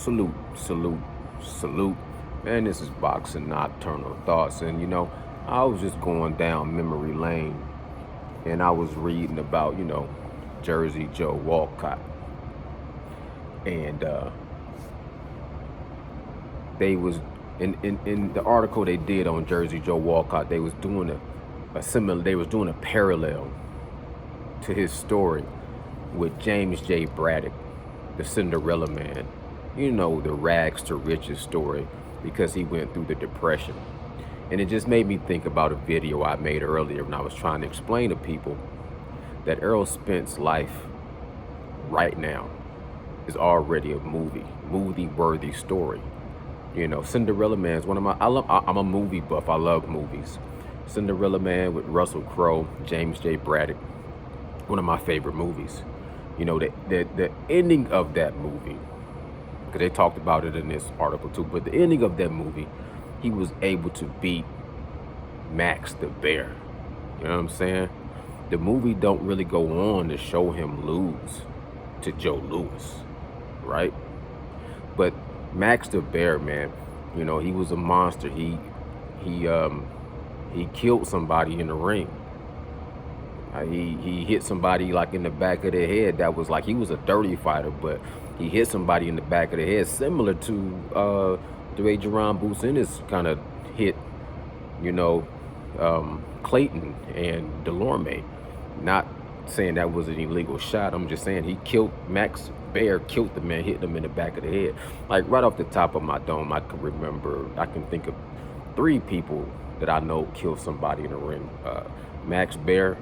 Salute, salute, salute. Man, this is Boxing Nocturnal Thoughts. And, I was just going down memory lane and I was reading about, Jersey Joe Walcott. And they was, in the article they did on Jersey Joe Walcott, they was doing a parallel to his story with James J. Braddock, the Cinderella Man. The rags to riches story, because he went through the Depression. And it just made me think about a video I made earlier when I was trying to explain to people that Errol Spence's life right now is already a movie-worthy story. Cinderella Man is one of I'm a movie buff. I love movies. Cinderella Man with Russell Crowe, James J. Braddock, one of my favorite movies. The ending of that movie, because they talked about it in this article too, but the ending of that movie, he was able to beat Max the Bear. You know what I'm saying? The movie don't really go on to show him lose to Joe Louis, right? But Max the Bear, man, he was a monster. He killed somebody in the ring. He hit somebody like in the back of the head. That was like, he was a dirty fighter, but he hit somebody in the back of the head, similar to the way Jerron Boots Ennis kind of hit, Clayton and Delorme. Not saying that was an illegal shot. I'm just saying Max Bear killed the man, hit him in the back of the head. Like right off the top of my dome, I can think of 3 people that I know killed somebody in the ring. Max Bear,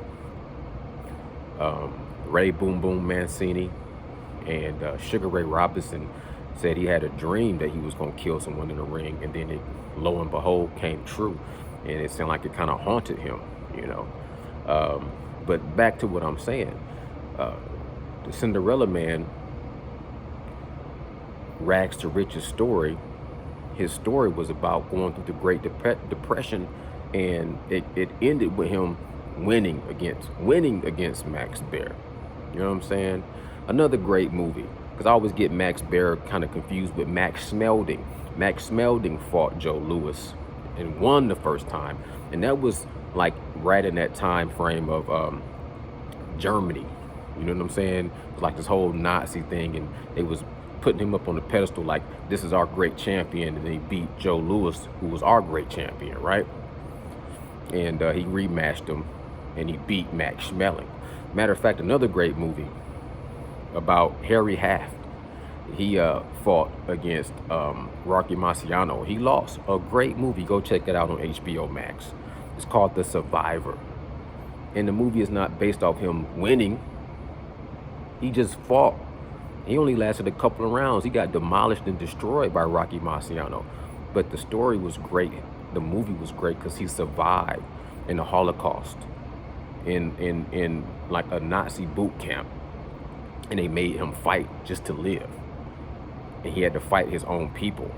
Ray Boom Boom Mancini, and Sugar Ray Robinson said he had a dream that he was going to kill someone in the ring, and then it, lo and behold, came true. And it sounded like it kind of haunted him, But back to what I'm saying, the Cinderella Man, rags to riches story, his story was about going through the Great Depression, and it ended with him winning against Max Bear. You know what I'm saying? Another great movie, because I always get Max Bear kind of confused with Max Smelding. Max Smelding fought Joe Louis and won the first time, and that was like right in that time frame of Germany. You know what I'm saying? It was like this whole Nazi thing, and they was putting him up on the pedestal like, this is our great champion, and they beat Joe Louis, who was our great champion, right? And he rematched him, and he beat Max Schmeling. Matter of fact, another great movie about Harry Haft. He fought against Rocky Marciano. He lost. A great movie. Go check it out on HBO Max. It's called The Survivor. And the movie is not based off him winning. He just fought. He only lasted a couple of rounds. He got demolished and destroyed by Rocky Marciano. But the story was great. The movie was great because he survived in the Holocaust, in like a Nazi boot camp. And they made him fight just to live. And he had to fight his own people.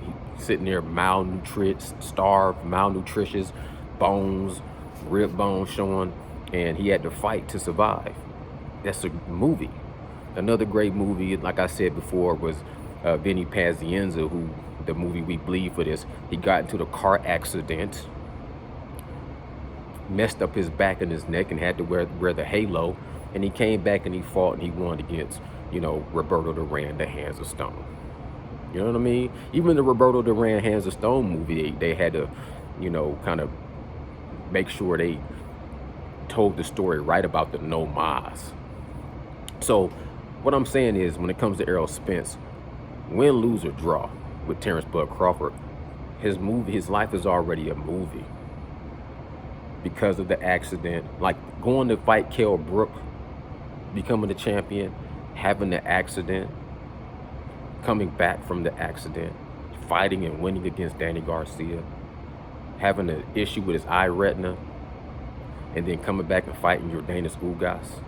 He sitting there malnourished, starved, malnutritious, bones, rib bones showing, and he had to fight to survive. That's a movie. Another great movie, like I said before, was Vinny Pazienza, who, the movie We Bleed for This, he got into the car accident, messed up his back and his neck, and had to wear the halo. And he came back and he fought and he won against, Roberto Duran, the Hands of Stone. You know what I mean? Even the Roberto Duran Hands of Stone movie, they had to, kind of make sure they told the story right about the no mas. So what I'm saying is, when it comes to Errol Spence, win, lose, or draw with Terrence Bud Crawford, his life is already a movie because of the accident. Like going to fight Kell Brook, becoming the champion, having the accident, coming back from the accident, fighting and winning against Danny Garcia, having an issue with his eye retina, and then coming back and fighting Jordanis Ugas.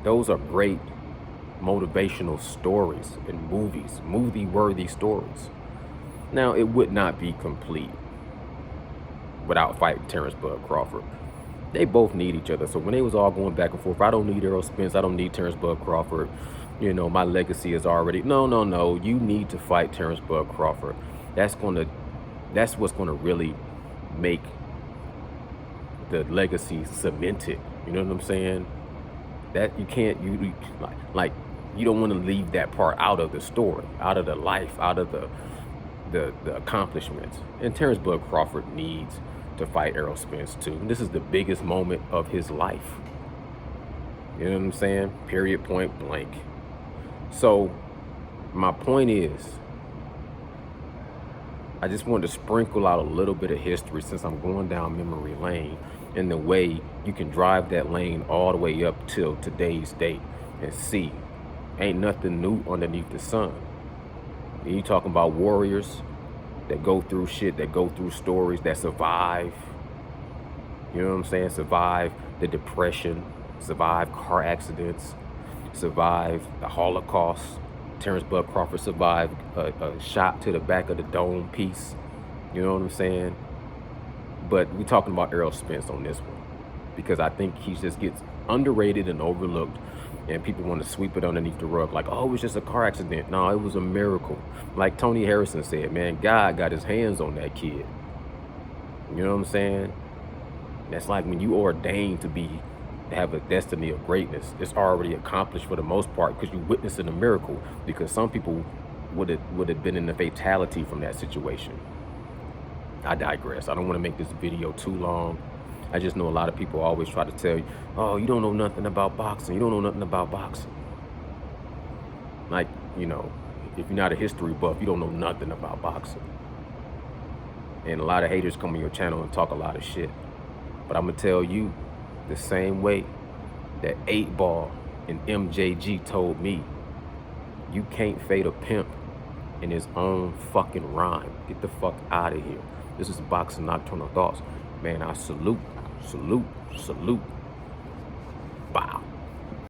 Those are great motivational stories and movies, movie-worthy stories. Now, it would not be complete without fighting Terrence Bud Crawford. They both need each other. So when they was all going back and forth, I don't need Errol Spence, I don't need Terrence Bud Crawford. you know, my legacy is already, no, no, no, you need to fight Terrence Bud Crawford. That's gonna, that's what's gonna really make the legacy cemented. You know what I'm saying? That you can't, like you don't want to leave that part out of the story, out of the life, out of the accomplishments. And Terrence Bud Crawford needs to fight Errol Spence too. And this is the biggest moment of his life. You know what I'm saying? Period, point blank. So my point is, I just wanted to sprinkle out a little bit of history since I'm going down memory lane, and the way you can drive that lane all the way up till today's date and see ain't nothing new underneath the sun. And you talking about warriors that go through shit, that go through stories, that survive. You know what I'm saying? Survive the depression, survive car accidents, survive the Holocaust. Terrence Bud Crawford survived a shot to the back of the dome piece. You know what I'm saying? But we're talking about Errol Spence on this one because I think he just gets underrated and overlooked, and people want to sweep it underneath the rug like, oh, it was just a car accident. No, it was a miracle. Like Tony Harrison said, man, God got his hands on that kid. You know what I'm saying? That's like when you ordained to have a destiny of greatness. It's already accomplished for the most part because you witnessing a miracle. Because some people would have been in the fatality from that situation. I digress. I don't want to make this video too long. I just know a lot of people always try to tell you, oh, you don't know nothing about boxing. You don't know nothing about boxing. Like, you know, if you're not a history buff, you don't know nothing about boxing. And a lot of haters come on your channel and talk a lot of shit. But I'm going to tell you the same way that 8 Ball and MJG told me, you can't fade a pimp in his own fucking rhyme. Get the fuck out of here. This is Boxing Nocturnal Thoughts. Man, I salute, salute, salute. Bow.